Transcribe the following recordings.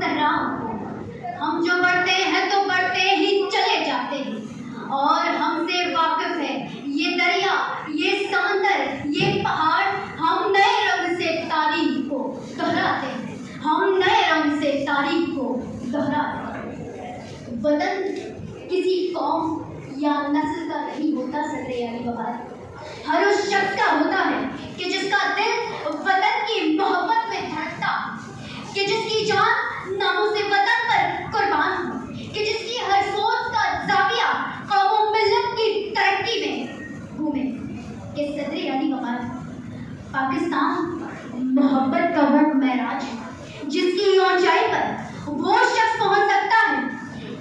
صحراؤں کو ہم جو بڑھتے ہیں تو بڑھتے ہی چلے جاتے ہیں، اور ہم سے واقف ہے یہ دریا، یہ سمندر، یہ پہاڑ۔ ہم نئے رنگ سے تاریخ کو دہراتے ہیں، ہم نئے رنگ سے تاریخ کو دہراتے ہیں۔ وطن کسی قوم یا نسل کا نہیں ہوتا صدر علی وقار، ہر اس شخص کا ہوتا ہے کہ جس کا دل وطن کی محبت میں دھڑکتا ہو، کہ جس کی جان ناموس وطن پر قربان ہو، کہ جس کی ہر سوچ کا زاویہ قوم و ملت کی ترقی میں گھومے۔ کہ صدر علی وقار پاکستان محبت کا وہ معراج ہے جس کی اونچائی پر وہ شخص پہنچ سکتا ہے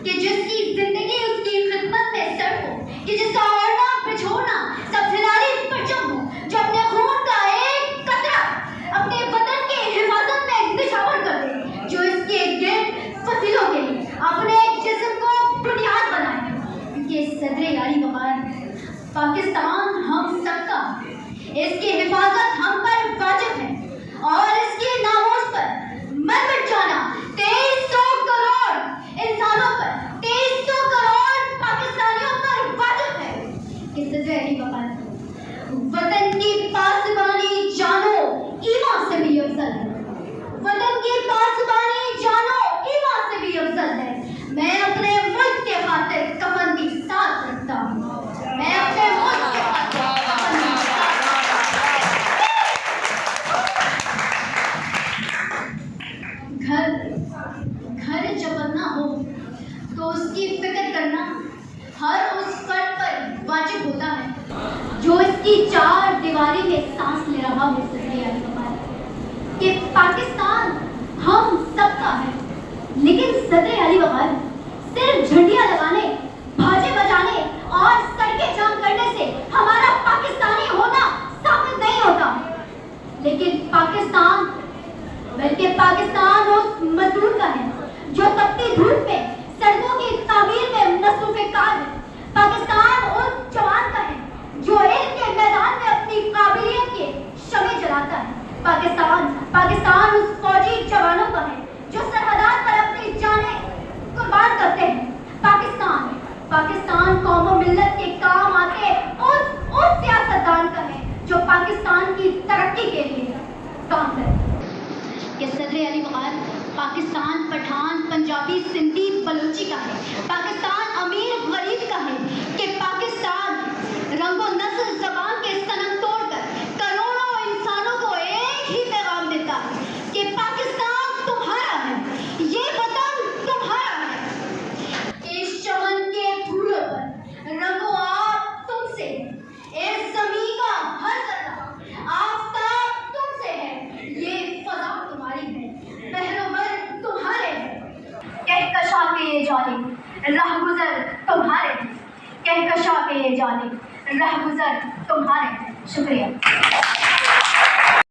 کہ جس کی زندگی اس کی خدمت میں صرف ہو، کہ جس کا اوڑھنا بچھوڑنا سب سے زیادہ پرچم ہو، جو اپنے خون کا ایک قطرہ اپنے وطن کی حفاظت میں نچھاور کر دے، جو اس کے گرد فصیلوں کے لیے اپنے جسم کو بنیاد بنائے۔ کیونکہ صدر علی وقار پاکستان ہم سب کا ہے، اس کی حفاظت ہم پر واجب ہے، اور اس کی ناموس پر مر مٹ جانا 2300 کروڑ انسانوں پر، 2300 کروڑ پاکستانیوں پر واجب ہے۔ کہ صدر علی وقار وطن کی پاسبانی جانو ایمان سے بھی افضل ہے، وطن کی پاسبانی جانو ایمان سے بھی افضل ہے۔ میں اپنے ملک کے خاطر کفن بھی ساتھ رکھتا ہوں، میں اپنے ملک کے خاطر کفن بھی ساتھ رکھتا ہوں۔ گھر جب بننا ہو تو اس کی فکر کرنا ہر اس فرد پر واجب ہوتا ہے جو اس کی چار دیواری میں سانس لے رہا ہو۔ صدر علی وقار کہ پاکستان ہم سب کا ہے، لیکن صدر علی وقار صرف جھنڈیاں لگانے، بھاجے بجانے اور سڑکیں جام کرنے سے ہمارا پاکستانی ہونا ثابت نہیں ہوتا، لیکن پاکستان بلکہ پاکستان اس مزدور کا ہے جو تپتی دھوپ میں سڑکوں کی تعمیر میں مصروف کار ہے۔ پاکستان اس جوان کا ہے جو علم کے میدان میں اپنی قابلیت کے شمع جلاتا ہے۔ پاکستان اس فوجی جوانوں کا ہے جو سرحدات پر اپنی جانیں قربان کرتے ہیں۔ پاکستان قوم و ملت کے کام آتے اس سیاستدان کا ہے جو پاکستان کی ترقی کے لیے کام کرے۔ کہ صدر علی وقار پاکستان پٹھان، پنجابی، سندھی، بلوچی کا ہے، پاکستان امیر غریب کا ہے۔ کہ پاکستان رنگ و نسل زبان کے صنم توڑ کر کروڑوں انسانوں کو ایک ہی پیغام دیتا ہے کہ پاکستان تمہارا ہے، یہ وطن تمہارا ہے۔ اس چمن کے پھولوں پر رنگو آپ تم سے، اس زمین کا ہر ذرہ آفتاب تم سے ہے، یہ فضا تمہاری ہے، بحروبر تمہارے ہیں۔ کہکشاں کے یہ جانے راہ گزر تمہارے ہیں، کہکشاں کے یہ جانے راہ گزر تمہارے ہیں۔ شکریہ۔